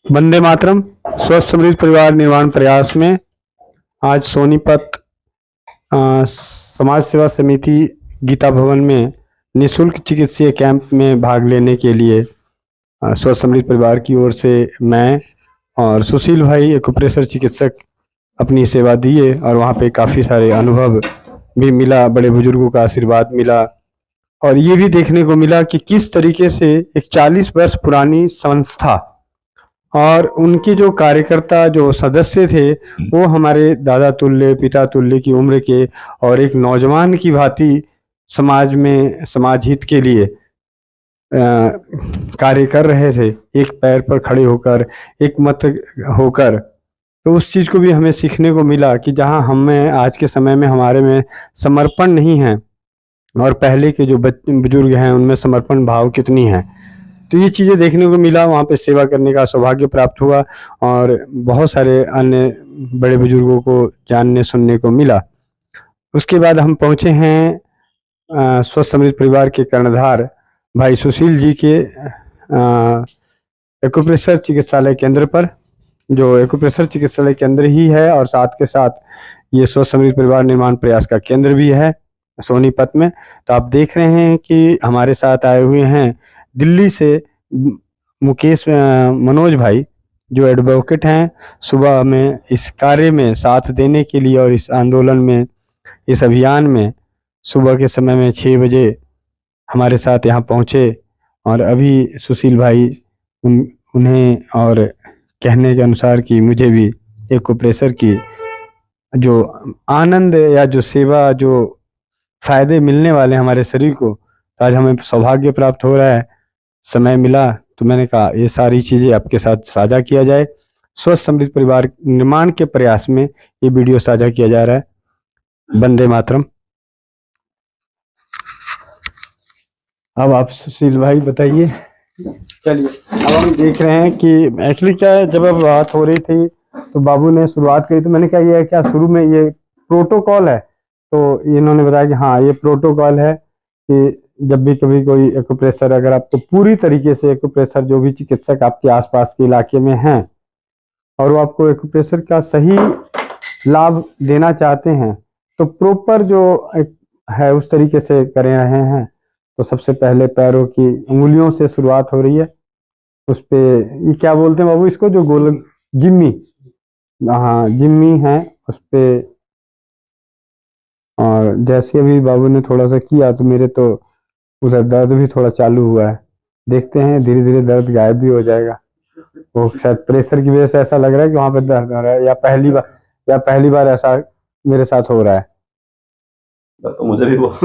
वंदे मातरम। स्वस्थ समृद्ध परिवार निर्माण प्रयास में आज सोनीपत समाज सेवा समिति गीता भवन में निःशुल्क चिकित्सीय कैंप में भाग लेने के लिए स्वस्थ समृद्ध परिवार की ओर से मैं और सुशील भाई एक्यूप्रेशर चिकित्सक अपनी सेवा दिए और वहाँ पे काफ़ी सारे अनुभव भी मिला, बड़े बुजुर्गों का आशीर्वाद मिला और ये भी देखने को मिला कि किस तरीके से एक 40 वर्ष पुरानी संस्था और उनके जो कार्यकर्ता जो सदस्य थे वो हमारे दादा तुल्य पिता तुल्य की उम्र के और एक नौजवान की भांति समाज में समाज हित के लिए कार्य कर रहे थे, एक पैर पर खड़े होकर, एक मत होकर। तो उस चीज़ को भी हमें सीखने को मिला कि जहाँ हमें आज के समय में हमारे में समर्पण नहीं है और पहले के जो बुजुर्ग हैं उनमें समर्पण भाव कितनी है। तो ये चीज़ें देखने को मिला, वहाँ पे सेवा करने का सौभाग्य प्राप्त हुआ और बहुत सारे अन्य बड़े बुजुर्गों को जानने सुनने को मिला। उसके बाद हम पहुँचे हैं स्वस्थ समृद्ध परिवार के कर्णधार भाई सुशील जी के एक्यूप्रेशर चिकित्सालय केंद्र पर, जो एक्यूप्रेशर चिकित्सालय केंद्र ही है और साथ के साथ ये स्वस्थ समृद्ध परिवार निर्माण प्रयास का केंद्र भी है सोनीपत में। तो आप देख रहे हैं कि हमारे साथ आए हुए हैं दिल्ली से मुकेश मनोज भाई, जो एडवोकेट हैं, सुबह में इस कार्य में साथ देने के लिए और इस आंदोलन में, इस अभियान में सुबह के समय में 6 बजे हमारे साथ यहाँ पहुँचे और अभी सुशील भाई उन्हें और कहने के अनुसार कि मुझे भी एक्यूप्रेशर की जो आनंद या जो सेवा जो फायदे मिलने वाले हमारे शरीर को, आज हमें सौभाग्य प्राप्त हो रहा है, समय मिला तो मैंने कहा ये सारी चीज़ें आपके साथ साझा किया जाए। स्वस्थ समृद्ध परिवार निर्माण के प्रयास में ये वीडियो साझा किया जा रहा है। वंदे मातरम। अब आप सुशील भाई बताइए। चलिए, अब हम देख रहे हैं कि एक्चुअली क्या है, जब अब बात हो रही थी तो बाबू ने शुरुआत करी तो मैंने कहा ये क्या शुरू में ये प्रोटोकॉल है, तो इन्होंने बताया कि हाँ ये प्रोटोकॉल है कि जब भी कभी कोई एक्यूप्रेशर, अगर आपको पूरी तरीके से एक्यूप्रेशर, जो भी चिकित्सक आपके आसपास के इलाके में हैं और वो आपको एक्यूप्रेशर का सही लाभ देना चाहते हैं तो प्रॉपर जो है उस तरीके से कर रहे हैं। तो सबसे पहले पैरों की उंगलियों से शुरुआत हो रही है, उस पे ये क्या बोलते हैं बाबू इसको, जो गोल जिम्मी, हाँ जिम्मी है उस पे। और जैसे अभी बाबू ने थोड़ा सा किया तो मेरे तो उधर दर्द भी थोड़ा चालू हुआ है, देखते हैं धीरे धीरे दर्द गायब भी हो जाएगा। वो शायद प्रेशर की वजह से ऐसा लग रहा है कि वहां पे दर्द हो रहा है, या पहली बार ऐसा मेरे साथ हो रहा है। दर्द तो मुझे भी बहुत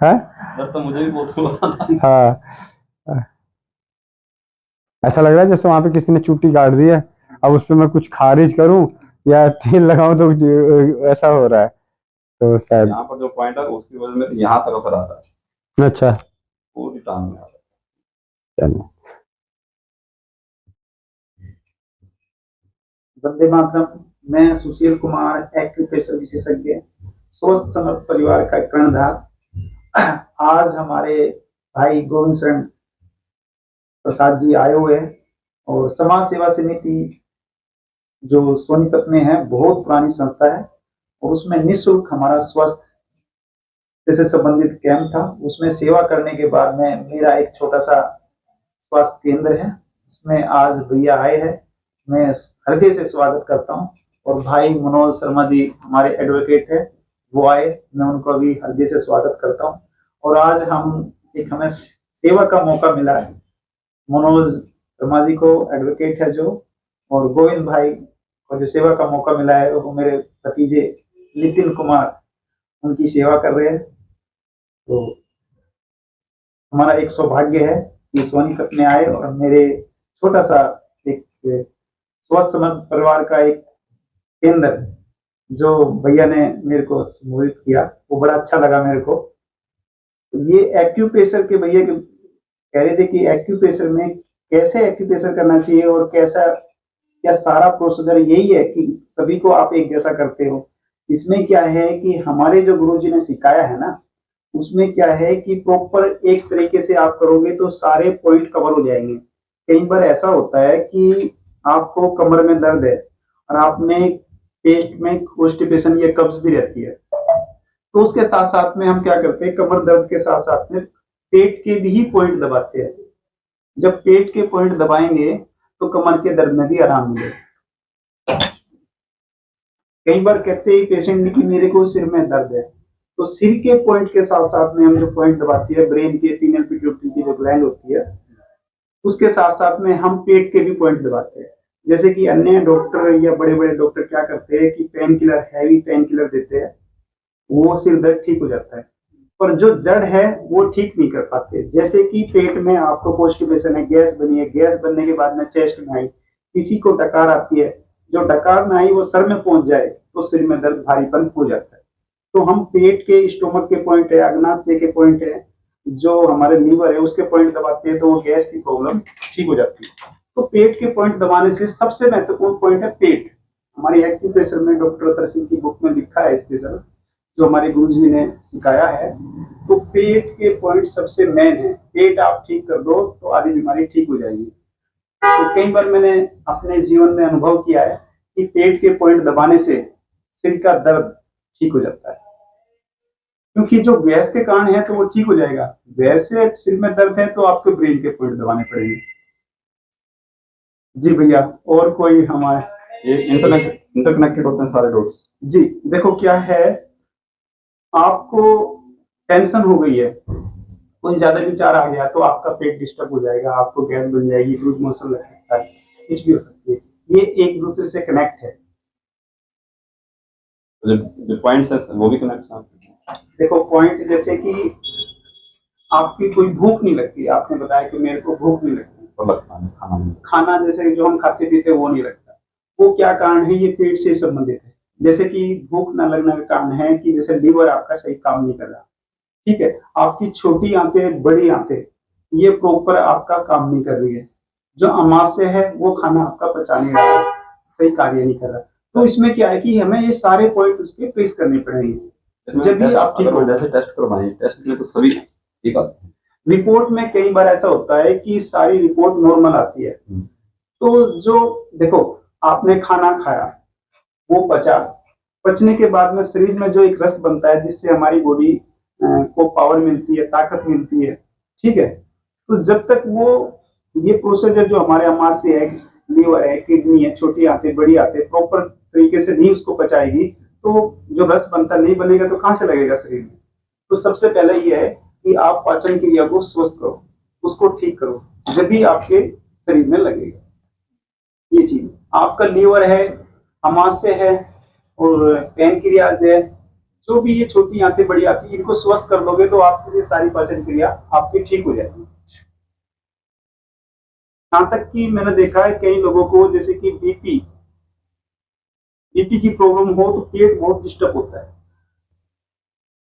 है, दर्द तो मुझे भी बहुत हुआ। हाँ, ऐसा लग रहा है जैसे वहां पे किसी ने चुट्टी काट दी है, अब उस पर मैं कुछ खारिज करूं या तेल लगाऊं तो ऐसा हो रहा है। तो शायद यहाँ पर जो पॉइंट है उसकी वजह में यहाँ तक असर आता है। अच्छा, पूरी टांग में आता है। चलो वंदे मातरम। मैं सुशील कुमार, एक्यूप्रेशर विशेषज्ञ, स्वस्थ समर्थ परिवार का कर्णधार। आज हमारे भाई गोविंद शरण प्रसाद जी आए हुए हैं और समाज सेवा समिति जो सोनीपत में है, बहुत पुरानी संस्था है और उसमें निःशुल्क हमारा स्वास्थ्य से संबंधित कैंप था। उसमें सेवा करने के बाद में मेरा एक छोटा सा स्वास्थ्य केंद्र है, उसमें आज भैया आए हैं, मैं हृदय से स्वागत करता हूं। और भाई मनोज शर्मा जी हमारे एडवोकेट है, वो आए, मैं उनको भी हृदय से स्वागत करता हूं। और आज हमें सेवा का मौका मिला है, मनोज शर्मा जी को एडवोकेट है जो, और गोविंद भाई को जो सेवा का मौका मिला है वो मेरे भतीजे नितिन कुमार उनकी सेवा कर रहे हैं। तो हमारा एक सौभाग्य है कि सोनीपत में आए और मेरे छोटा सा एक स्वस्थ परिवार का एक केंद्र जो भैया ने मेरे को संबोधित किया, वो बड़ा अच्छा लगा मेरे को। तो ये एक्यूप्रेशर के भैया कह रहे थे कि एक्यूप्रेशर में कैसे एक्यूप्रेशर करना चाहिए और कैसा, क्या सारा प्रोसीजर यही है कि सभी को आप एक जैसा करते हो? इसमें क्या है कि हमारे जो गुरुजी ने सिखाया है ना, उसमें क्या है कि प्रॉपर एक तरीके से आप करोगे तो सारे पॉइंट कवर हो जाएंगे। कई बार ऐसा होता है कि आपको कमर में दर्द है और आपने पेट में कॉन्स्टिपेशन या कब्ज भी रहती है, तो उसके साथ साथ में हम क्या करते हैं, कमर दर्द के साथ साथ में पेट के भी पॉइंट दबाते हैं। जब पेट के पॉइंट दबाएंगे तो कमर के दर्द में भी आराम मिलेगा। कई बार कहते हैं पेशेंट कि मेरे को सिर में दर्द है, तो सिर के पॉइंट के साथ साथ में हम जो पॉइंट दबाती है ब्रेन के पीनियल पिट्यूटरी की जो ग्लैंड होती है, उसके साथ साथ में हम पेट के भी पॉइंट दबाते हैं। जैसे कि अन्य डॉक्टर या बड़े बड़े डॉक्टर क्या करते हैं कि pain killer, heavy pain killer देते हैं, वो सिर दर्द ठीक हो जाता है, पर जो जड़ है वो ठीक नहीं कर पाते। जैसे कि पेट में आपको कॉन्स्टिपेशन है, गैस बनी है, गैस बनने के बाद में चेस्ट में आई, किसी को डकार आती है, जो डकार में आई वो सर में पहुंच जाए तो सिर में दर्द भारीपन हो जाता है। तो हम पेट के, स्टोमक के पॉइंट है, अग्नाशय के पॉइंट है, जो हमारे लीवर है उसके पॉइंट दबाते हैं तो वो गैस की प्रॉब्लम ठीक हो जाती है। तो पेट के पॉइंट दबाने से सबसे महत्वपूर्ण पॉइंट है पेट। हमारी एक्यूप्रेशर में डॉक्टर अतर सिंह की बुक में लिखा है स्पेशल, जो हमारे गुरु जी ने सिखाया है। तो पेट के पॉइंट सबसे मेन है, पेट आप ठीक कर दो तो आधी बीमारी ठीक हो जाएगी। तो कई बार मैंने अपने जीवन में अनुभव किया है कि पेट के पॉइंट दबाने से सिर का दर्द ठीक हो जाता है, क्योंकि जो गैस के कारण है तो वो ठीक हो जाएगा, वैसे सिर में दर्द है तो आपको ब्रेन के पॉइंट दबाने पड़ेंगे। जी भैया, और कोई हमारे ये इंटरकनेक्टेड होते हैं सारे डॉट्स। जी देखो क्या है, आपको टेंशन हो गई है, कोई ज्यादा विचार आ गया तो आपका पेट डिस्टर्ब हो जाएगा, आपको गैस बन जाएगी, लूज मोशन लग सकता है, कुछ भी हो सकती है। ये एक दूसरे से कनेक्ट है। जो पॉइंट्स है वो भी कनेक्ट है। देखो पॉइंट, जैसे कि आपकी कोई भूख नहीं लगती, आपने बताया कि मेरे को भूख नहीं लगती, तो लगता है खाना नहीं। खाना जैसे जो हम खाते पीते वो नहीं लगता, वो क्या कारण है, ये पेट से संबंधित है। जैसे कि भूख न लगने का कारण है कि जैसे लीवर आपका सही काम नहीं कर रहा, ठीक है, आपकी छोटी आंतें, बड़ी आंतें, ये प्रॉपर आपका काम नहीं कर रही है, जो अमाशय है वो खाना आपका पचा नहीं रहा है, सही कार्य नहीं कर रहा। तो इसमें क्या है कि हमें ये सारे पॉइंट उसके ट्रेस करने पड़ेंगे। जब भी आप ठीक हो, जैसे टेस्ट करवाएं, टेस्ट में तो सभी ठीक आते हैं। रिपोर्ट में कई बार ऐसा होता है कि सारी रिपोर्ट नॉर्मल आती है, तो जो देखो आपने खाना खाया, वो पचा, पचने के बाद में शरीर में जो एक रस बनता है जिससे हमारी बॉडी को पावर मिलती है, ताकत मिलती है, ठीक है। तो जब तक वो ये प्रोसीजर जो हमारे अमाशय है, लीवर है, किडनी है, छोटी आंतें, बड़ी आंतें प्रॉपर तरीके से नहीं उसको पचाएगी, तो जो रस बनता नहीं बनेगा तो कहाँ से लगेगा शरीर में। तो सबसे पहले ये है कि आप पाचन क्रिया को स्वस्थ करो, उसको ठीक करो, जब भी आपके शरीर में लगेगा। ये चीज आपका लीवर है, अमाशय है और पैनक्रियाज है, जो भी ये छोटी आंतें, बड़ी आंतें, इनको स्वस्थ कर लोगे तो आपकी ये सारी पाचन क्रिया आपकी ठीक हो जाएगी। यहाँ तक कि मैंने देखा है कई लोगों को, जैसे कि बीपी की प्रॉब्लम हो तो पेट बहुत डिस्टर्ब होता है।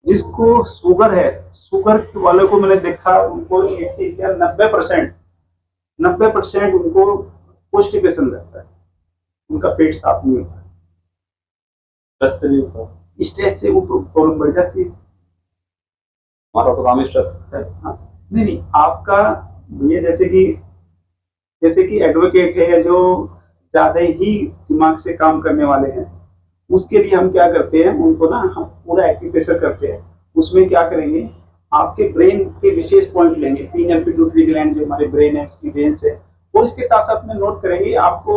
जिसको शुगर है, शुगर वाले को मैंने देखा, उनको 90% उनको कॉन्स्टिपेशन रहता है, उनका पेट साफ नहीं होता, स्ट्रेस से वो प्रॉब्लम बढ़ जाती है। हमारा तो काम स्ट्रेस है। नहीं, आपका ये जैसे कि एडवोकेट है या जो ज्यादा ही दिमाग से काम करने वाले हैं, उसके लिए हम क्या करते हैं, उनको ना हम पूरा एक्यूप्रेशर करते हैं। उसमें क्या करेंगे, आपके ब्रेन के विशेष पॉइंट लेंगे, पीनियल पिट्यूटरी ग्लैंड जो हमारे ब्रेन है उसकी वेन्स है, और इसके साथ साथ में नोट करेंगे आपको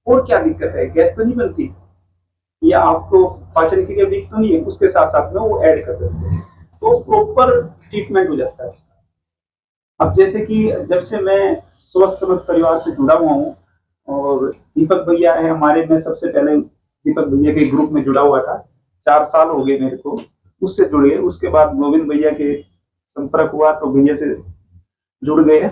और क्या दिक्कत है, गैस तो नहीं बनती या आपको पाचन क्रिया वीक तो नहीं है, उसके साथ साथ में वो ऐड कर देते हैं, तो प्रॉपर ट्रीटमेंट हो जाता है उसका। अब जैसे कि जब से मैं स्वस्थ समर्थ परिवार से जुड़ा हुआ हूँ, और दीपक भैया है हमारे, मैं सबसे पहले दीपक भैया के ग्रुप में जुड़ा हुआ था, 4 साल हो गए मेरे को उससे जुड़े। उसके बाद गोविंद भैया के संपर्क हुआ तो भैया से जुड़ गए,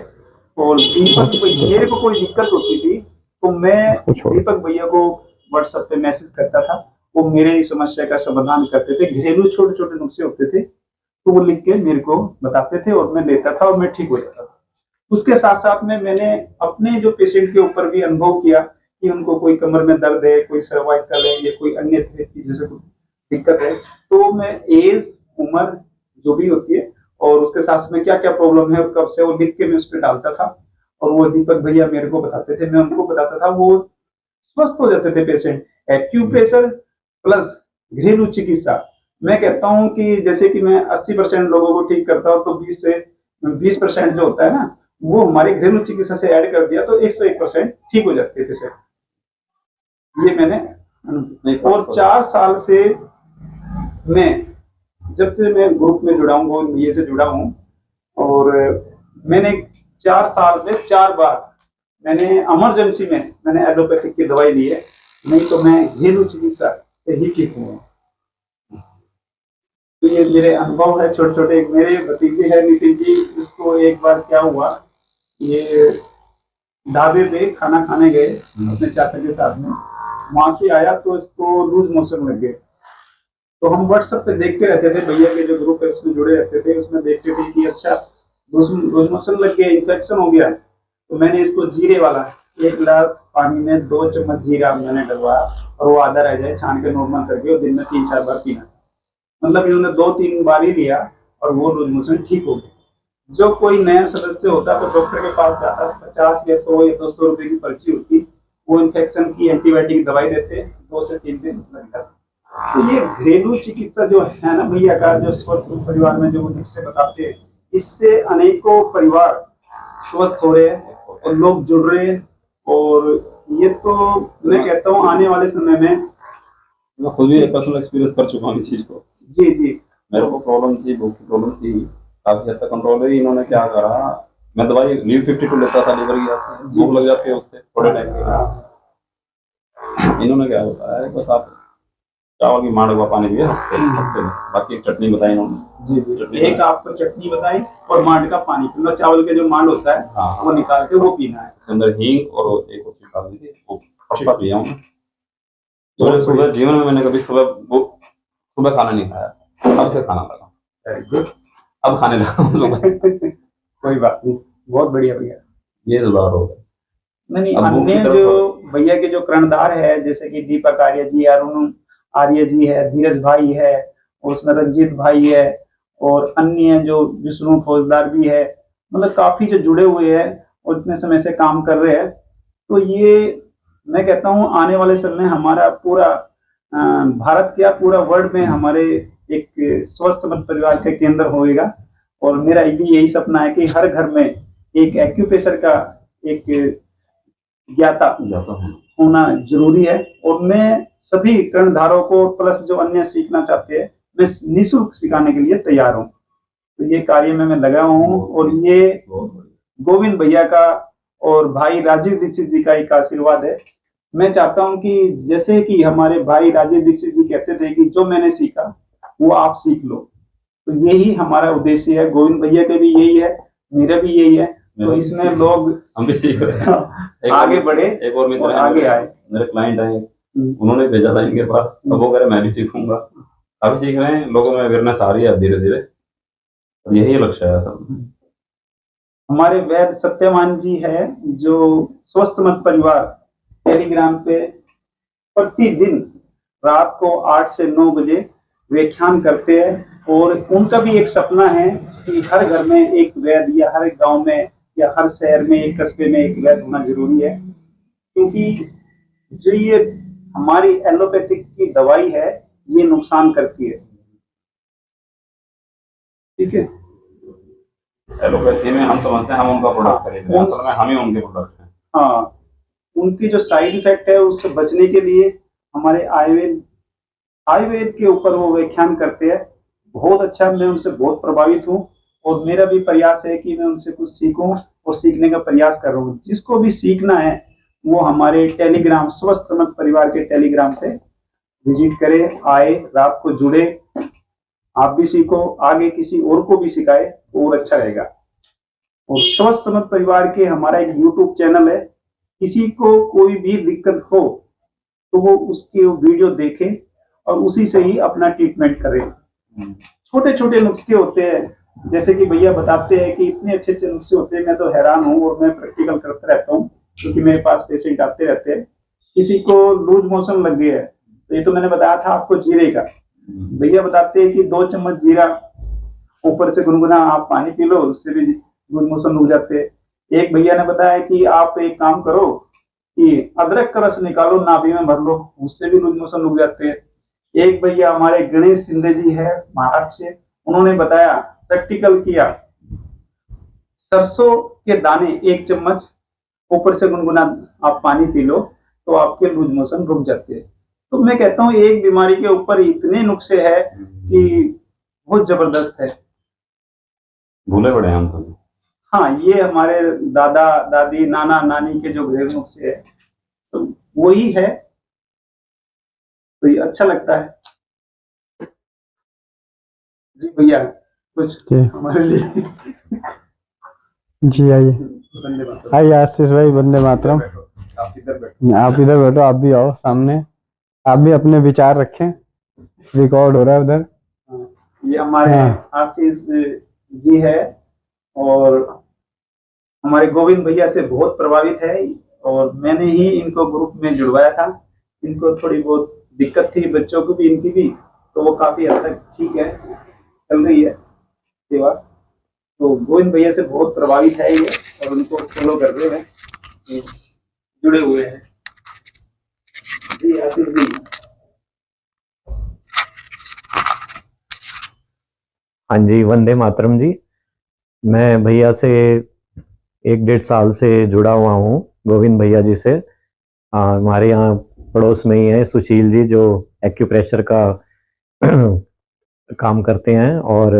और दीपक भैया को कोई दिक्कत होती थी तो मैं दीपक भैया को व्हाट्सएप पे मैसेज करता था, वो मेरे समस्या का समाधान करते थे। घरेलू छोटे छोटे नुस्खे होते थे तो वो लिख के मेरे को बताते थे और मैं लेता था और मैं ठीक हो जाता था। उसके साथ साथ में मैंने अपने जो पेशेंट के ऊपर भी अनुभव किया कि उनको कोई कमर में दर्द है, कोई सर्वाइकल है या कोई अन्य चीजों से दिक्कत है, तो मैं एज, उम्र जो भी होती है और उसके साथ में क्या क्या प्रॉब्लम है और कब से, वो लिख के मैं उस पर डालता था। और वो दीपक भैया मेरे को बताते थे, मैं उनको बताता था, वो स्वस्थ हो जाते थे पेशेंट। एक्यूप्रेशर प्लस घरेलू चिकित्सा, मैं कहता हूँ कि जैसे कि मैं 80% लोगों को ठीक करता हूँ, तो 20% जो होता है ना, वो हमारे घरेलू चिकित्सा से ऐड कर दिया तो 101% ठीक हो जाते हैं पेशेंट। ये मैंने, और 4 साल से मैं, जब से मैं ग्रुप में जुड़ा हूँ, वो ये से जुड़ा हूँ, और मैंने 4 साल में 4 बार मैंने इमरजेंसी में मैंने एलोपैथिक की दवाई ली है, नहीं तो मैं घरेलू चिकित्सा से ही ठीक हूँ। तो ये मेरे अनुभव है छोटे छोटे। मेरे भतीजे है नितिन जी, इसको एक बार क्या हुआ, ये ढाबे पे खाना खाने गए अपने चाचा के साथ में, वहां से आया तो इसको लूज मोशन लग गए। तो हम व्हाट्सएप पे देखते रहते थे, भैया के जो ग्रुप है उसमें जुड़े रहते थे, उसमें देखते थे कि अच्छा लूज मोशन लग गया, इन्फेक्शन हो गया। तो मैंने इसको जीरे वाला 1 गिलास पानी में 2 चम्मच जीरा मैंने डलवाया, और वो आधा रह जाए छान के नॉर्मल करके, और दिन में 3-4 बार पीना। मतलब इन्होंने 2-3 बार ही लिया और वो लूज मोशन ठीक हो गया। जो कोई नया सदस्य होता तो डॉक्टर के पास जाता, 50 या 100 या 200 रुपए की पर्ची होती, वो इन्फेक्शन की एंटीबायोटिक दवाई देते, 2 से 3 दिन लगता। तो ये घरेलू चिकित्सा जो है ना भैया का, जो स्वस्थ परिवार में जो नुस्खे बताते हैं, इससे अनेकों परिवार स्वस्थ हो रहे हैं और लोग जुड़ रहे हैं। और ये तो मैं कहता हूँ आने वाले समय में, मैं खुद भी पर्सनल एक्सपीरियंस कर चुका हूँ इस चीज को। जी जी, मेरे को प्रॉब्लम थी, भूख की प्रॉब्लम थी, काफी हद तक कंट्रोल हुई। इन्होंने क्या करा, मैं दवाई लीव 52 लेता था, लीवर की भूख लग जाती है उससे थोड़े टाइम के लिए। इन्होंने क्या होता है, बस आप चावल की मांड का पानी दिया हफ्ते में, बाकी एक चटनी बताई इन्होंने। जी जी, एक आपको चटनी बताई और मांड का पानी, मतलब चावल के जो मांड होता है हाँ, वो निकाल के वो पीना है। उसके अंदर हींग और एक और चीज डाल दी थी, वो पक्का पिया हूँ। तो सुबह जीवन में मैंने कभी सुबह खाना नहीं खाया, अब से खाना लगा। वेरी गुड, अब खाने लगा हूँ सुबह। कोई बात नहीं, बहुत बढ़िया भैया। ये सुधार हो गया। नहीं, अब भूख की अन्य तरफ जो भैया के जो कर्णधार है, जैसे कि दीपक आर्य जी, अरुण आर्य जी है, धीरज भाई है, उसमें रंजीत भाई है, और अन्य जो विष्णु फौजदार भी है, मतलब काफी जो जुड़े हुए हैं और इतने समय से काम कर रहे हैं। तो ये मैं कहता हूँ आने वाले समय में हमारा पूरा भारत क्या पूरा वर्ल्ड में हमारे एक स्वस्थ परिवार का केंद्र होएगा। और मेरा भी यही सपना है कि हर घर में एक एक्यूप्रेशर का एक ज्ञाता होना जरूरी है। और मैं सभी कर्णधारों को प्लस जो अन्य सीखना चाहते हैं, मैं निःशुल्क सिखाने के लिए तैयार हूँ। तो ये कार्य में मैं लगा हूँ, और ये गोविंद भैया का और भाई राजीव दीक्षित जी का एक आशीर्वाद है। मैं चाहता हूँ कि जैसे कि हमारे भाई राजीव दीक्षित जी कहते थे कि जो मैंने सीखा वो आप सीख लो, तो यही हमारा उद्देश्य है। गोविंद भैया का भी यही है, मेरा भी यही है। तो इसमें लोग हम भी सीख रहे हैं, आगे बढ़े, एक और मित्र आगे आए। मेरे क्लाइंट हैं, उन्होंने भेजा था इनके पास, अब वो कह रहे मैं भी सीखूंगा। अभी सीख रहे हैं, लोगों में अवेयरनेस आ रही है धीरे धीरे, यही लक्ष्य है सब। हमारे वैद्य सत्यवान जी है, जो स्वस्थ मत परिवार टेलीग्राम पे प्रतिदिन रात को 8 से 9 बजे व्याख्यान करते हैं। और उनका भी एक सपना है कि हर घर में एक वैद्य, या हर गांव में या हर शहर में एक कस्बे में एक वैद्य होना जरूरी है। क्योंकि जो ये हमारी एलोपैथिक की दवाई है, ये नुकसान करती है। ठीक है, एलोपैथी में हम समझते हैं हम उनका प्रोडक्ट खरीद, असल में हम ही उनके प्रोडक्ट हैं। हाँ, उनकी जो साइड इफेक्ट है उससे बचने के लिए हमारे आयुर्वेद के ऊपर वो व्याख्यान करते हैं। बहुत अच्छा, मैं उनसे बहुत प्रभावित हूँ, और मेरा भी प्रयास है कि मैं उनसे कुछ सीखूं और सीखने का प्रयास कर रहा हूँ। जिसको भी सीखना है वो हमारे टेलीग्राम स्वस्थ समर्थ परिवार के टेलीग्राम पे विजिट करे, आए, रात को जुड़े, आप भी सीखो, आगे किसी और को भी सिखाए तो और अच्छा रहेगा। और स्वस्थ समर्थ परिवार के हमारा एक यूट्यूब चैनल है, किसी को कोई भी दिक्कत हो तो वो उसके वीडियो देखे और उसी से ही अपना ट्रीटमेंट करें। छोटे छोटे नुस्खे होते हैं, जैसे कि भैया बताते हैं कि इतने अच्छे अच्छे नुस्खे होते हैं, मैं तो हैरान हूँ, और मैं प्रैक्टिकल करता रहता हूँ क्योंकि मेरे पास पेशेंट आते रहते हैं। किसी को लूज मोशन लग गया है, तो ये तो मैंने बताया था आपको जीरे का, भैया बताते हैं कि 2 चम्मच जीरा ऊपर से गुनगुना आप पानी पी लो, उससे भी लूज मोशन रुक जाते हैं। एक भैया ने बताया कि आप एक काम करो कि अदरक का रस निकालो, नाभि में भर लो, उससे भी लूज मोशन रुक जाते हैं। एक भैया हमारे गणेश शिंदे जी है महाराष्ट्र से, उन्होंने बताया, प्रैक्टिकल किया, सरसों के दाने 1 चम्मच ऊपर से गुनगुना आप पानी पी लो तो आपके लूज मोशन रुक जाते हैं। तो मैं कहता हूँ एक बीमारी के ऊपर इतने नुस्खे हैं कि बहुत जबरदस्त है। भूले पड़े हैं हम तो। हाँ, ये हमारे दादा दादी नाना नानी के जो घरेलू नुस्खे है तो वही है, तो ये अच्छा लगता है। जी भैया कुछ जी हमारे लिए। जी आइए वंदे मातरम। आइए आशीष भाई, वंदे मातरम। आप इधर बैठो। आप इधर बैठो, आप भी आओ सामने, आप भी अपने विचार रखें, रिकॉर्ड हो रहा है उधर। ये हमारे हाँ। आशीष जी है और हमारे गोविंद भैया से बहुत प्रभावित है और मैंने ही इनको ग्रुप में जुड़वाया था। इनको थोड़ी बहुत दिक्कत थी, बच्चों को भी इनकी भी, तो वो काफी हद तक ठीक है, चल रही है सेवा। तो गोविंद भैया से बहुत प्रभावित है ये और उनको फॉलो कर रहे हैं, जुड़े हुए हैं। जी आशीष जी। हाँ जी, वंदे मातरम जी। मैं भैया से 1-1.5 साल से जुड़ा हुआ हूँ, गोविंद भैया जी से। हमारे यहाँ पड़ोस में ही है सुशील जी, जो एक्यूप्रेशर का काम करते हैं और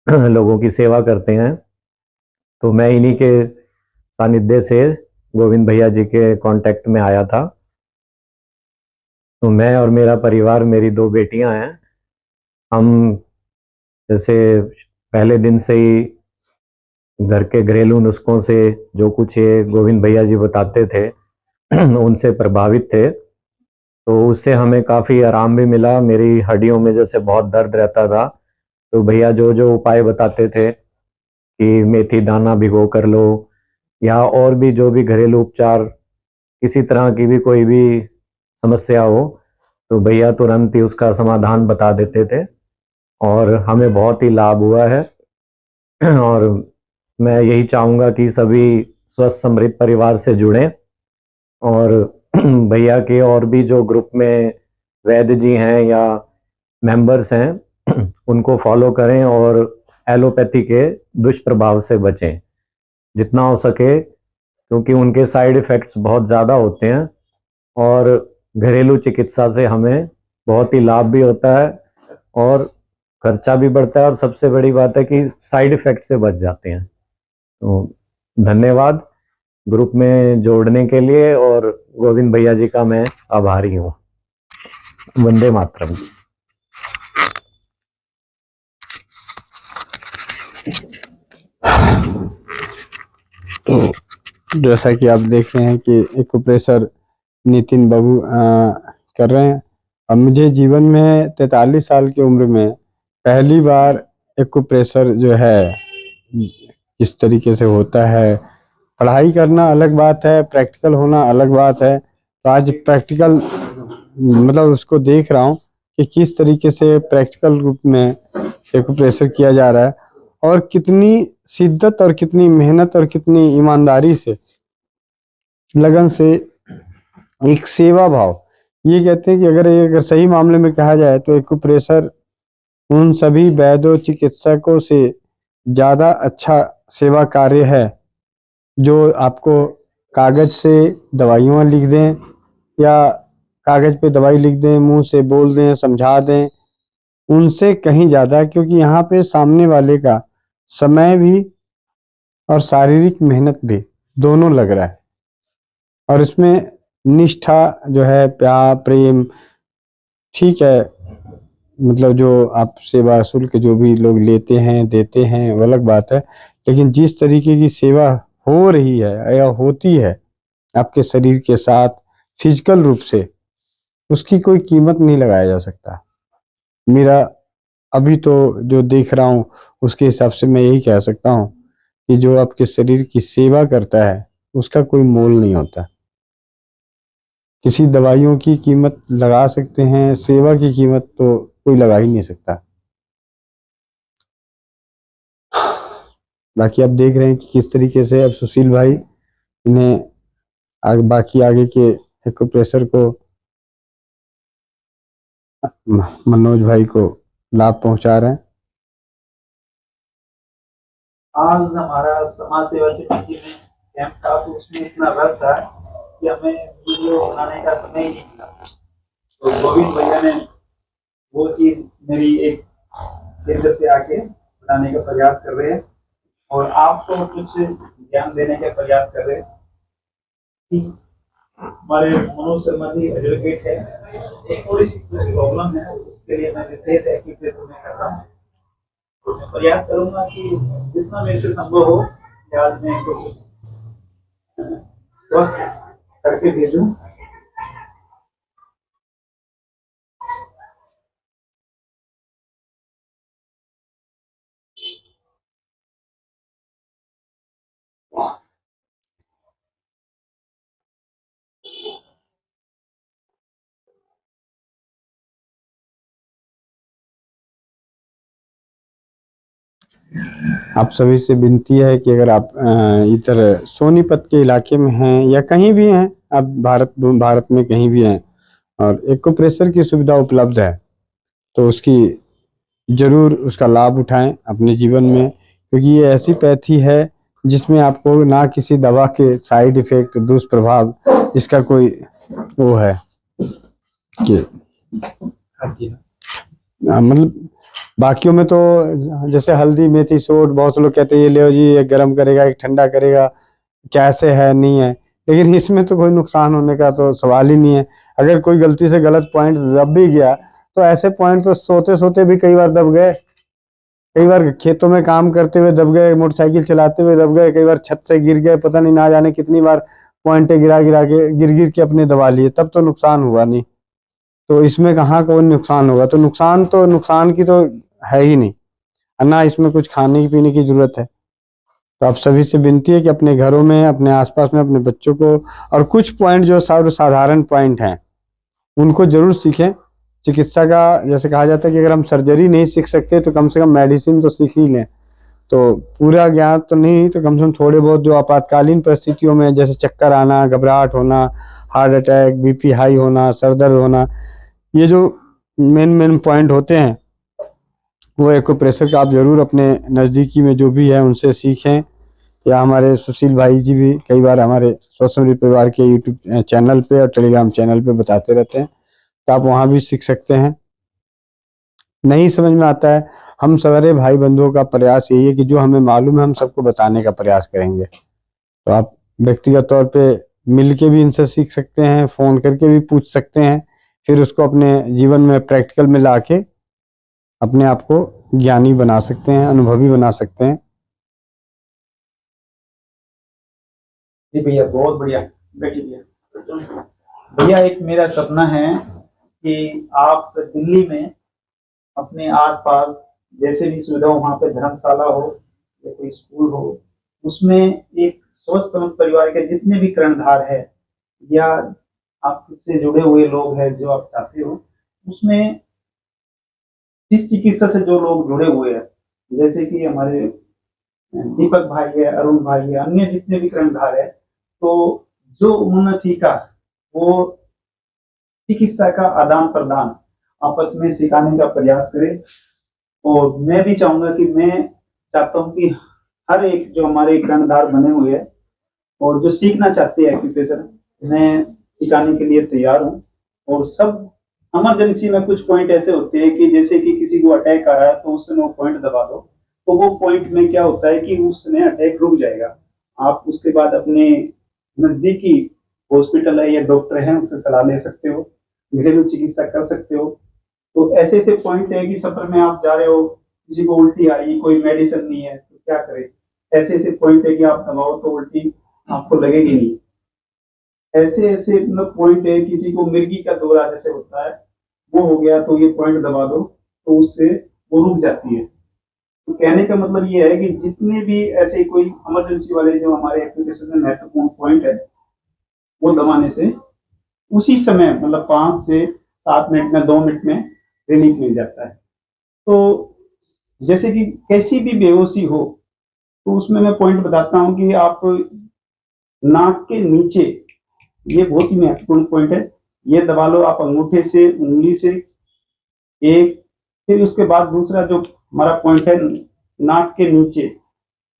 लोगों की सेवा करते हैं। तो मैं इन्हीं के सानिध्य से गोविंद भैया जी के कांटेक्ट में आया था। तो मैं और मेरा परिवार, मेरी 2 बेटियां हैं, हम जैसे पहले दिन से ही घर के घरेलू नुस्खों से, जो कुछ ये गोविंद भैया जी बताते थे उनसे प्रभावित थे। तो उससे हमें काफ़ी आराम भी मिला। मेरी हड्डियों में जैसे बहुत दर्द रहता था, तो भैया जो जो उपाय बताते थे कि मेथी दाना भिगो कर लो, या और भी जो भी घरेलू उपचार, किसी तरह की भी कोई भी समस्या हो, तो भैया तुरंत ही उसका समाधान बता देते थे और हमें बहुत ही लाभ हुआ है। और मैं यही चाहूँगा कि सभी स्वस्थ समृद्ध परिवार से जुड़ें और भैया के और भी जो ग्रुप में वैद्य जी हैं या मेंबर्स हैं उनको फॉलो करें और एलोपैथी के दुष्प्रभाव से बचें जितना हो सके, क्योंकि उनके साइड इफ़ेक्ट्स बहुत ज़्यादा होते हैं और घरेलू चिकित्सा से हमें बहुत ही लाभ भी होता है और खर्चा भी बढ़ता है, और सबसे बड़ी बात है कि साइड इफ़ेक्ट से बच जाते हैं। तो धन्यवाद ग्रुप में जोड़ने के लिए, और गोविंद भैया जी का मैं आभारी हूँ। वंदे मातरम। तो जैसा कि आप देख रहे हैं कि एक्यूप्रेशर नितिन बाबू कर रहे हैं। अब मुझे जीवन में 43 साल की उम्र में पहली बार एक्यूप्रेशर जो है इस तरीके से होता है। पढ़ाई करना अलग बात है, प्रैक्टिकल होना अलग बात है। तो आज प्रैक्टिकल मतलब उसको देख रहा हूँ कि किस तरीके से प्रैक्टिकल रूप में एक्यूप्रेशर किया जा रहा है और कितनी शिद्दत और कितनी मेहनत और कितनी ईमानदारी से, लगन से, एक सेवा भाव। ये कहते हैं कि अगर सही मामले में कहा जाए तो एक्यूप्रेशर उन सभी वैद्यों चिकित्सकों से ज़्यादा अच्छा सेवा कार्य है जो आपको कागज से दवाइयाँ लिख दें या कागज पे दवाई लिख दें, मुंह से बोल दें, समझा दें, उनसे कहीं ज़्यादा। क्योंकि यहाँ पे सामने वाले का समय भी और शारीरिक मेहनत भी दोनों लग रहा है और इसमें निष्ठा जो है, प्यार प्रेम, ठीक है, मतलब जो आप सेवा शुल्क जो भी लोग लेते हैं देते हैं वो अलग बात है, लेकिन जिस तरीके की सेवा हो रही है या होती है आपके शरीर के साथ फिजिकल रूप से, उसकी कोई कीमत नहीं लगाया जा सकता। मेरा अभी तो जो देख रहा हूँ उसके हिसाब से मैं यही कह सकता हूँ कि जो आपके शरीर की सेवा करता है उसका कोई मोल नहीं होता। किसी दवाइयों की कीमत लगा सकते हैं, सेवा की कीमत तो कोई लगा ही नहीं सकता। बाकी आप देख रहे हैं कि किस तरीके से अब सुशील भाई इन्हें बाकी आगे के एक्यूप्रेशर को मनोज भाई को लाभ पहुंचा रहे हैं। आज हमारा समाज सेवा के में कैंप था, तो उसमें इतना रस था कि हमें वीडियो बनाने का समय ही नहीं मिला। तो गोविंद भैया ने वो चीज मेरी एक केंद्र पे आके बनाने का प्रयास कर रहे हैं, और आपको कुछ ज्ञान देने का प्रयास कर रहे हैं कि हमारे मनोज शर्मा जी एडवोकेट है, एक थोड़ी सी कुछ प्रॉब्लम है, उसके लिए मैं विशेष एक्टिविटीज में कर रहा हूँ। तो मैं प्रयास करूंगा कि जितना मेरे से संभव हो कि आज मैं इनको कुछ स्वस्थ करके भेजूं। आप सभी से विनती है कि अगर आप इधर सोनीपत के इलाके में हैं या कहीं भी हैं, आप भारत में कहीं भी हैं और एक्यूप्रेशर की सुविधा उपलब्ध है, तो उसकी जरूर उसका लाभ उठाएं अपने जीवन में, क्योंकि ये ऐसी पैथी है जिसमें आपको ना किसी दवा के साइड इफेक्ट दुष्प्रभाव इसका कोई वो है कि मतलब बाकियों में तो जैसे हल्दी मेथी सोट बहुत लोग कहते हैं ये ले जी, ये गर्म करेगा, एक ठंडा करेगा, कैसे है नहीं है, लेकिन इसमें तो कोई नुकसान होने का तो सवाल ही नहीं है। अगर कोई गलती से गलत पॉइंट दब भी गया तो ऐसे पॉइंट तो सोते सोते भी कई बार दब गए, कई बार खेतों में काम करते हुए दब गए, मोटरसाइकिल चलाते हुए दब गए, कई बार छत से गिर गए, पता नहीं ना जाने कितनी बार पॉइंटे गिरा गिर के अपने दबा लिए, तब तो नुकसान हुआ नहीं। तो इसमें कहाँ कोई नुकसान होगा, तो नुकसान की तो है ही नहीं, और ना इसमें कुछ खाने पीने की जरूरत है। तो आप सभी से विनती है कि अपने घरों में, अपने आसपास में अपने बच्चों को, और कुछ पॉइंट जो सर्वसाधारण पॉइंट हैं उनको जरूर सीखें। चिकित्सा का जैसे कहा जाता है कि अगर हम सर्जरी नहीं सीख सकते तो कम से कम मेडिसिन तो सीख ही लें। तो पूरा ज्ञान तो नहीं, तो कम से कम थोड़े बहुत जो आपातकालीन परिस्थितियों में जैसे चक्कर आना, घबराहट होना, हार्ट अटैक, बीपी हाई होना, सर दर्द होना, ये जो मेन पॉइंट होते हैं वो एक्यूप्रेशर का आप जरूर अपने नज़दीकी में जो भी है उनसे सीखें। या हमारे सुशील भाई जी भी कई बार हमारे स्वस्थ समृद्ध परिवार के यूट्यूब चैनल पे और टेलीग्राम चैनल पे बताते रहते हैं, तो आप वहाँ भी सीख सकते हैं। नहीं समझ में आता है, हम सारे भाई बंधुओं का प्रयास यही है कि जो हमें मालूम है हम सबको बताने का प्रयास करेंगे। तो आप व्यक्तिगत तौर पे मिल के भी इनसे सीख सकते हैं, फ़ोन करके भी पूछ सकते हैं, फिर उसको अपने जीवन में प्रैक्टिकल में ला के अपने आप को ज्ञानी बना सकते हैं, अनुभवी बना सकते हैं। जी भैया, बहुत बढ़िया। बैठिए भैया। भैया, एक मेरा सपना है कि आप दिल्ली में अपने आसपास जैसे भी सुविधा हो, वहाँ पे धर्मशाला हो या कोई स्कूल हो, उसमें एक स्वस्थ समृद्ध परिवार के जितने भी कर्णधार है या आपसे जुड़े हुए लोग हैं जो आप चाहते हो, उसमें जिस चिकित्सा से जो लोग जुड़े हुए हैं, जैसे कि हमारे दीपक भाई है, अरुण भाई है, अन्य जितने भी कर्णधार है, तो जो उन्होंने सीखा वो चिकित्सा का आदान प्रदान आपस में सिखाने का प्रयास करें। और मैं भी चाहूंगा कि मैं चाहता हूँ कि हर एक जो हमारे कर्णधार बने हुए हैं और जो सीखना चाहते हैं एक्यूप्रेशर, मैं सिखाने के लिए तैयार हूँ। और सब इमरजेंसी में कुछ पॉइंट ऐसे होते हैं कि जैसे कि किसी को अटैक आ रहा है तो उस समय वो पॉइंट दबा दो, तो वो पॉइंट में क्या होता है कि उस समय अटैक रुक जाएगा। आप उसके बाद अपने नजदीकी हॉस्पिटल है या डॉक्टर है उनसे सलाह ले सकते हो, घरेलू चिकित्सा कर सकते हो। तो ऐसे ऐसे पॉइंट है कि सफर में आप जा रहे हो, किसी को उल्टी आ रही, कोई मेडिसिन नहीं है तो क्या करें, ऐसे ऐसे पॉइंट है कि आप दबाओ तो उल्टी आपको लगेगी नहीं। ऐसे ऐसे पॉइंट है, किसी को मिर्गी का दौरा जैसे होता है वो हो गया तो ये पॉइंट दबा दो तो उससे वो रुक जाती है। तो कहने का मतलब ये है कि जितने भी ऐसे कोई इमरजेंसी वाले जो हमारे एप्लीकेशन में महत्वपूर्ण पॉइंट है वो दबाने से उसी समय मतलब 5 से 7 मिनट में, 2 मिनट में रिलीफ मिल जाता है। तो जैसे कि कैसी भी बेहोशी हो, तो उसमें मैं पॉइंट बताता हूँ कि आप नाक के नीचे, ये बहुत ही महत्वपूर्ण पॉइंट है, ये दबा लो आप अंगूठे से, उंगली से एक, फिर उसके बाद दूसरा जो हमारा पॉइंट है नाक के नीचे,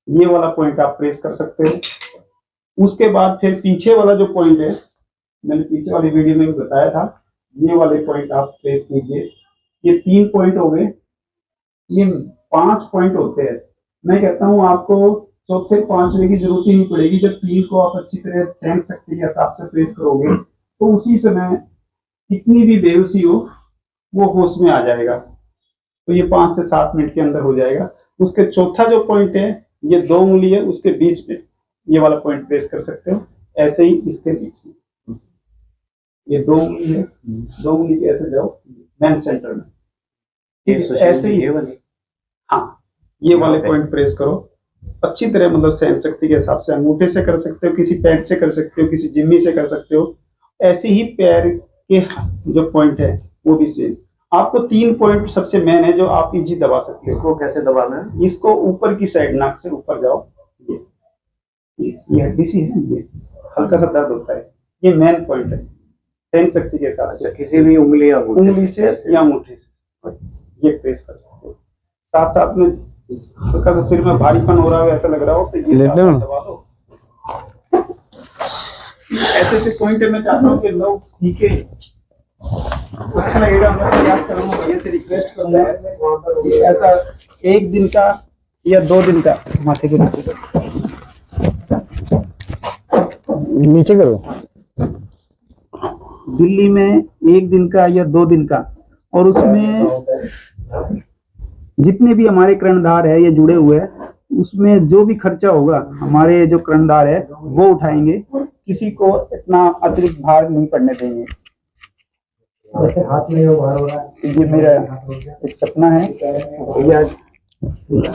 ये वाला पॉइंट आप प्रेस कर सकते हो। उसके बाद फिर पीछे वाला जो पॉइंट है, मैंने पीछे वाली वीडियो में भी बताया था, ये वाले पॉइंट आप प्रेस कीजिए। ये 3 पॉइंट हो गए, ये 5 पॉइंट होते हैं। मैं कहता हूँ आपको चौथे 5वें की जरूरत ही नहीं पड़ेगी। जब 3 को आप अच्छी तरह सहन शक्ति के हिसाब से प्रेस करोगे तो उसी समय कितनी भी बेहोशी हो वो होश में आ जाएगा। तो ये 5 से 7 मिनट के अंदर हो जाएगा। उसके चौथा जो पॉइंट है, ये 2 उंगली है, उसके बीच में ये वाला पॉइंट प्रेस कर सकते हो, ऐसे ही इसके बीच में। ये 2 उंगली है, 2 उंगली के ऐसे जाओ मेन सेंटर में, ऐसे ही हाँ, ये वाले पॉइंट प्रेस करो अच्छी तरह, मतलब सहन शक्ति के हिसाब से अंगूठे से कर सकते हो, किसी पैर से कर सकते हो, किसी जिम्मी से कर सकते हो। ऐसे ही पैर के जो पॉइंट है वो भी सेम। आपको 3 पॉइंट सबसे मेन है जो आप इजी दबा सकते हो। इसको कैसे दबाना है? इसको ऊपर की साइड, नाक से ऊपर जाओ, ये हड्डी सी है, ये हल्का सा दर्द होता है, ये मेन पॉइंट है सहन शक्ति के हिसाब से। किसी भी उंगली से या अंगूठे से ये प्रेस कर सकते हो। साथ साथ में हल्का सा सिर में भारीपन हो रहा हो, ऐसा लग रहा हो, तो ये साथ साथ दबा लो। ऐसे ऐसे पॉइंट मैं चाहता हूँ कि लोग सीखे, अच्छा लगेगा। मैं प्रयास करूंगा, भैया से रिक्वेस्ट करूंगा ऐसा 1 दिन का या 2 दिन का माथे के नीचे करो। दिल्ली में 1 दिन का या 2 दिन का, और उसमें जितने भी हमारे कर्णधार है ये जुड़े हुए हैं, उसमें जो भी खर्चा होगा हमारे जो कर्णधार है वो उठाएंगे, किसी को इतना अतिरिक्त भार नहीं पड़ने देंगे। जैसे हाथ में वो भार हो रहा है, ये मेरा एक सपना है, भैया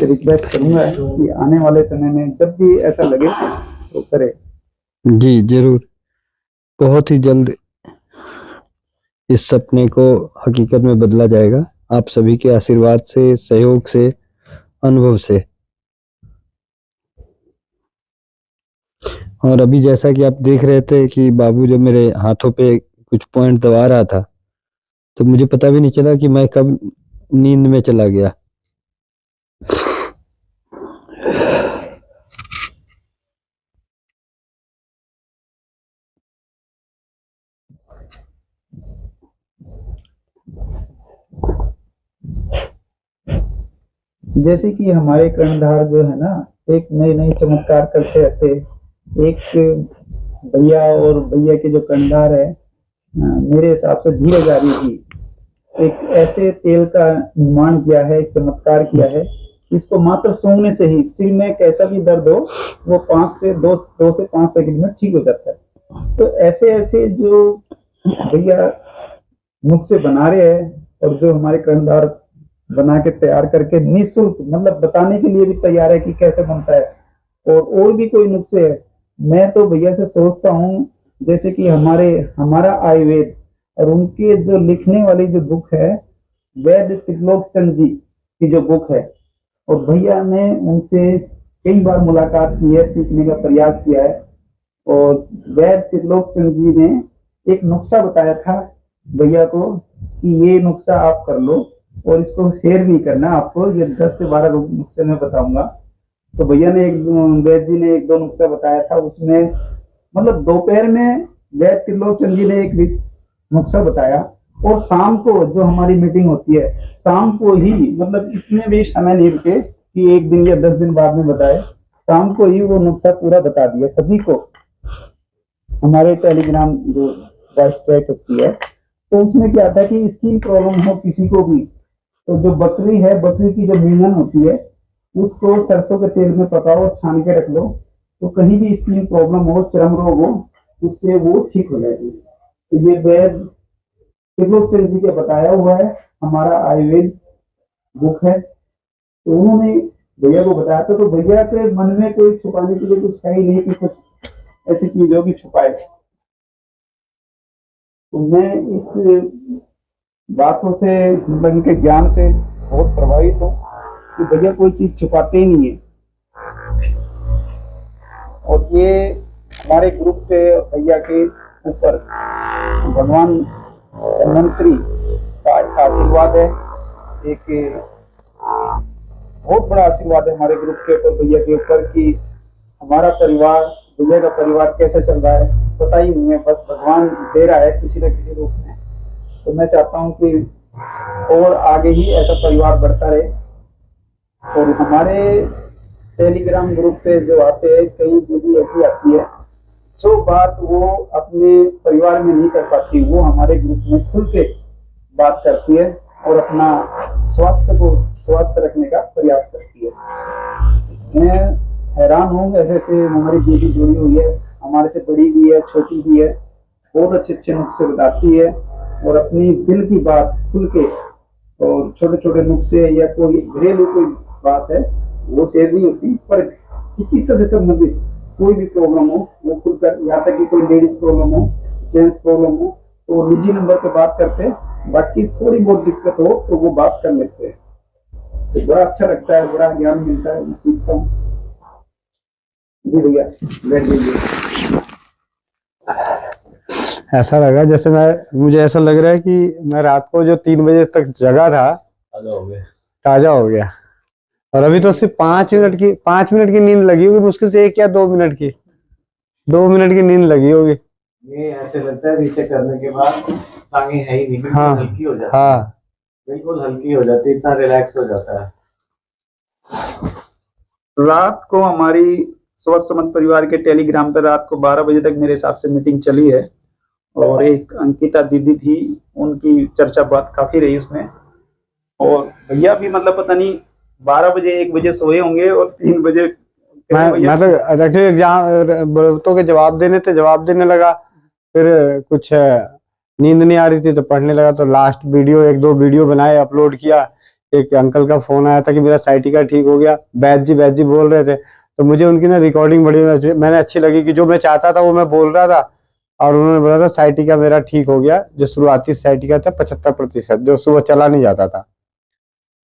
रिक्वेस्ट करूंगा कि आने वाले समय में जब भी ऐसा लगे तो करे। जी जरूर, बहुत ही जल्द इस सपने को हकीकत में बदला जाएगा, आप सभी के आशीर्वाद से, सहयोग से, अनुभव से। और अभी जैसा कि आप देख रहे थे कि बाबू जब मेरे हाथों पे कुछ पॉइंट दबा रहा था तो मुझे पता भी नहीं चला कि मैं कब नींद में चला गया। जैसे कि हमारे कर्णधार जो है ना, एक नए नए चमत्कार करते रहते। एक भैया और भैया के जो कर्णधार है, मेरे हिसाब से धीरज आर्य जी, एक ऐसे तेल का निर्माण किया है, एक चमत्कार किया है, इसको मात्र सूंघने से ही सिर में कैसा भी दर्द हो वो 2 से 5 सेकंड में ठीक हो जाता है। तो ऐसे ऐसे जो भैया नुस्खे बना रहे हैं और जो हमारे कर्णधार बना के तैयार करके निःशुल्क, मतलब बताने के लिए भी तैयार है कि कैसे बनता है। और भी कोई नुस्खे है, मैं तो भैया से सोचता हूँ जैसे कि हमारा आयुर्वेद और उनके जो लिखने वाली जो बुक है, वैद्य त्रिलोकचंद जी की जो बुक है, और भैया ने उनसे कई बार मुलाकात की है, सीखने का प्रयास किया है। और वैद्य त्रिलोकचंद जी ने एक नुस्खा बताया था भैया को कि ये नुस्खा आप कर लो, और इसको शेयर भी करना आपको। ये 10 से 12 नुस्खे मैं बताऊंगा। तो भैया ने वैद्य जी ने 1-2 नुस्खा बताया था, उसमें मतलब दोपहर में वैद्य त्रिलोकचंद जी ने एक नुस्खा बताया, और शाम को जो हमारी मीटिंग होती है शाम को ही, मतलब इसमें भी समय नहीं रुके कि 1 दिन या 10 दिन बाद में बताए, शाम को ही वो नुस्खा पूरा बता दिया सभी को। हमारे टेलीग्राम जो वॉइस चैट होती है, तो उसमें क्या था कि स्किन प्रॉब्लम हो किसी को भी, तो जो बकरी है, बकरी की जो मींगन होती है उसको सरसों के तेल में पकाओ, छान के रख लो, तो कहीं भी स्किन प्रॉब्लम हो, चर्म रोग हो, उससे वो ठीक हो जाएगी। तो ये वैद्य त्रिलोकचंद जी का बताया हुआ है, हमारा आयुर्वेद बुक है। तो उन्होंने भैया को बताया था, तो भैया के मन में कोई छुपाने के लिए कुछ है ही नहीं कि कुछ ऐसी चीज हो कि छुपाए। तो मैं इस बातों से, मतलब इनके ज्ञान से बहुत प्रभावित हूँ कि भैया कोई चीज छुपाते ही नहीं है। और ये हमारे ग्रुप पे भैया के ऊपर भगवान मंत्री का आशीर्वाद है। एक बहुत बड़ा आशीर्वाद है हमारे ग्रुप के ऊपर, भैया के ऊपर, कि हमारा परिवार, भैया का परिवार कैसे चल रहा है पता ही नहीं है, बस भगवान दे रहा है किसी न किसी रूप में। तो मैं चाहता हूँ कि और आगे ही ऐसा परिवार बढ़ता रहे। और हमारे टेलीग्राम ग्रुप पे जो आते हैं, कई दीदी ऐसी आती है जो बात वो अपने परिवार में नहीं कर पाती, वो हमारे ग्रुप में खुल के बात करती है और अपना स्वास्थ्य को स्वस्थ रखने का प्रयास करती है। मैं हैरान हूँ, ऐसे ऐसे हमारी दीदी जुड़ी हुई है, हमारे से बड़ी भी है, छोटी भी है, बहुत अच्छे अच्छे नुस्खे बताती है और अपनी दिल की बात खुल के, और छोटे छोटे नुस्खे या कोई घरेलू कोई बात है वो शेयर नहीं होती, पर चिकित्सा से संबंधित कोई भी प्रॉब्लम हो वो खुलकर, यहाँ तक कि कोई लेडीज प्रॉब्लम हो, जेंट्स प्रॉब्लम हो, तो वो निजी नंबर पे बात करते हैं। बाकी थोड़ी बहुत दिक्कत हो तो वो बात कर लेते हैं। तो बड़ा अच्छा लगता है, बड़ा ज्ञान मिलता है, मैं सीखता हूँ। जी भैया बैठ जाइए। ऐसा लगा जैसे मुझे ऐसा लग रहा है कि मैं रात को जो 3 बजे तक जगा था ताजा हो गया। और अभी तो सिर्फ 5 मिनट की नींद लगी होगी, मुश्किल से 1 या 2 मिनट की, 2 मिनट की नींद लगी होगी। ये ऐसे लगता है नीचे करने के बाद टांगे है ही नहीं, बिल्कुल हाँ, हल्की हो जाती है। हाँ, बिल्कुल हल्की हो जाती है, इतना रिलैक्स हो जाता है। रात को हमारी स्वस्थ समर्थ परिवार के टेलीग्राम पर रात को 12 बजे तक मेरे हिसाब से मीटिंग चली है। और एक अंकिता दीदी थी, उनकी चर्चा बात काफी रही उसमें। और भैया भी मतलब पता नहीं 12 बजे 1 बजे सोए होंगे और 3 बजे मैं तो एक्चुअली एग्जाम तो के जवाब देने लगा, फिर कुछ नींद नहीं आ रही थी तो पढ़ने लगा। तो लास्ट वीडियो 1-2 वीडियो बनाए, अपलोड किया। एक अंकल का फोन आया था कि मेरा साइटिका ठीक हो गया, बैद जी बोल रहे थे, तो मुझे उनकी ना रिकॉर्डिंग बड़ी मैंने अच्छी लगी कि जो मैं चाहता था वो मैं बोल रहा था। और उन्होंने बोला था साइटिका मेरा ठीक हो गया, जो शुरुआती साइटिका था 75%, जो सुबह चला नहीं जाता था।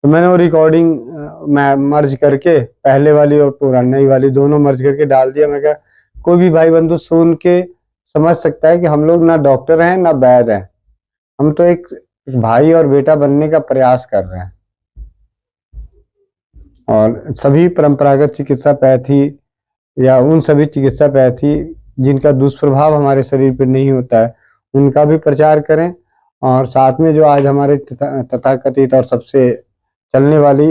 तो मैंने वो रिकॉर्डिंग मैं मर्ज करके, पहले वाली और पुरानी वाली दोनों मर्ज करके डाल दिया। मैं कहा कोई भी भाई बंधु सुन के समझ सकता है कि हम लोग ना डॉक्टर हैं ना वैद हैं, हम तो एक भाई और बेटा बनने का प्रयास कर रहे हैं। और सभी परंपरागत चिकित्सा पैथी या उन सभी चिकित्सा पैथी जिनका दुष्प्रभाव हमारे शरीर पर नहीं होता है, उनका भी प्रचार करें। और साथ में जो आज हमारे तथाकथित और सबसे चलने वाली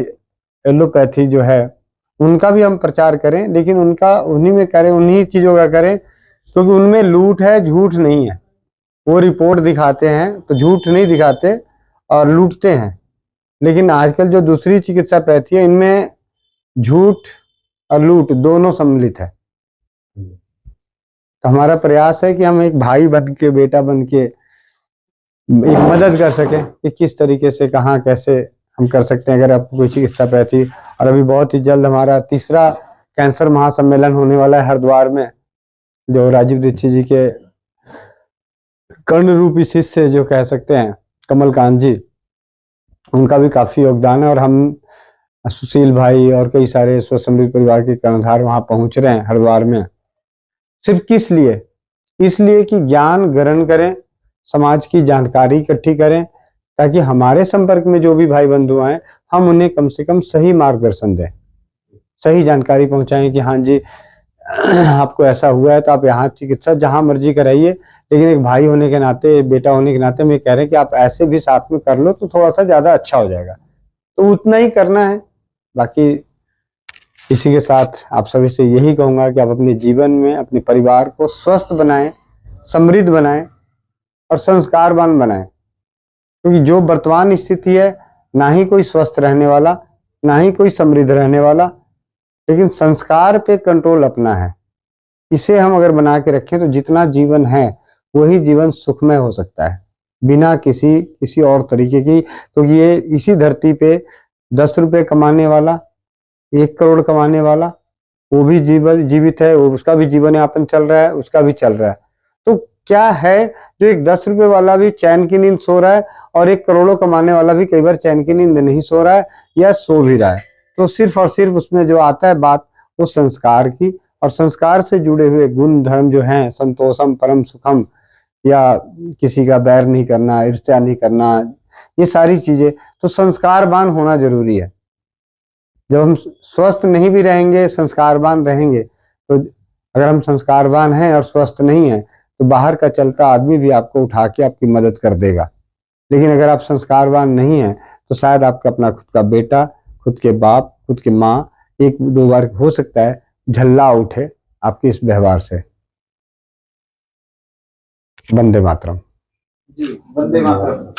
एलोपैथी जो है, उनका भी हम प्रचार करें, लेकिन उनका उन्हीं में करें, उन्हीं चीजों का करें, क्योंकि उनमें लूट है, झूठ नहीं है। वो रिपोर्ट दिखाते हैं तो झूठ नहीं दिखाते और लूटते हैं। लेकिन आजकल जो दूसरी चिकित्सा पैथी है, इनमें झूठ और लूट दोनों सम्मिलित है। तो हमारा प्रयास है कि हम एक भाई बन के, बेटा बन के एक मदद कर सके कि किस तरीके से, कहाँ, कैसे हम कर सकते हैं। अगर आपको कोई चिकित्सा पैथी, और अभी बहुत ही जल्द हमारा 3रा कैंसर महासम्मेलन होने वाला है हरिद्वार में, जो राजीव दीक्षित जी के कर्ण रूपी शिष्य जो कह सकते हैं, कमलकांत जी, उनका भी काफी योगदान है। और हम सुशील भाई और कई सारे स्वस्थ समृद्ध परिवार के कर्णधार वहां पहुंच रहे हैं हरिद्वार में। सिर्फ किस लिए? इसलिए कि ज्ञान ग्रहण करें, समाज की जानकारी इकट्ठी करें, ताकि हमारे संपर्क में जो भी भाई बंधु आए, हम उन्हें कम से कम सही मार्गदर्शन दें, सही जानकारी पहुंचाएं कि हाँ जी आपको ऐसा हुआ है तो आप यहाँ चिकित्सा जहां मर्जी कराइए, लेकिन एक भाई होने के नाते, बेटा होने के नाते मैं कह रहे हैं कि आप ऐसे भी साथ में कर लो तो थोड़ा सा ज्यादा अच्छा हो जाएगा। तो उतना ही करना है। बाकी इसी के साथ आप सभी से यही कहूंगा कि आप अपने जीवन में अपने परिवार को स्वस्थ बनाएं, समृद्ध बनाएं और संस्कारवान बनाएं। क्योंकि जो वर्तमान स्थिति है, ना ही कोई स्वस्थ रहने वाला, ना ही कोई समृद्ध रहने वाला, लेकिन संस्कार पे कंट्रोल अपना है। इसे हम अगर बना के रखें तो जितना जीवन है वही जीवन सुखमय हो सकता है, बिना किसी और तरीके की। तो ये इसी धरती पे 10 रुपए कमाने वाला, 1 करोड़ कमाने वाला, वो भी जीवित है, उसका भी जीवन यापन चल रहा है, उसका भी चल रहा है। तो क्या है जो एक 10 रुपए वाला भी चैन की नींद सो रहा है और 1 करोड़ों कमाने वाला भी कई बार चैन की नींद नहीं सो रहा है या सो भी रहा है। तो सिर्फ और सिर्फ उसमें जो आता है बात, वो संस्कार की और संस्कार से जुड़े हुए गुण धर्म जो हैं, संतोषम परम सुखम, या किसी का बैर नहीं करना, ईर्ष्या नहीं करना, ये सारी चीजें, तो संस्कारवान होना जरूरी है। जब हम स्वस्थ नहीं भी रहेंगे, संस्कारवान रहेंगे, तो अगर हम संस्कारवान हैं और स्वस्थ नहीं हैं तो बाहर का चलता आदमी भी आपको उठा के आपकी मदद कर देगा। लेकिन अगर आप संस्कारवान नहीं हैं तो शायद आपका अपना खुद का बेटा, खुद के बाप, खुद की माँ एक दो बार हो सकता है झल्ला उठे आपके इस व्यवहार से। वंदे मातरम। जी, वंदे मातरम।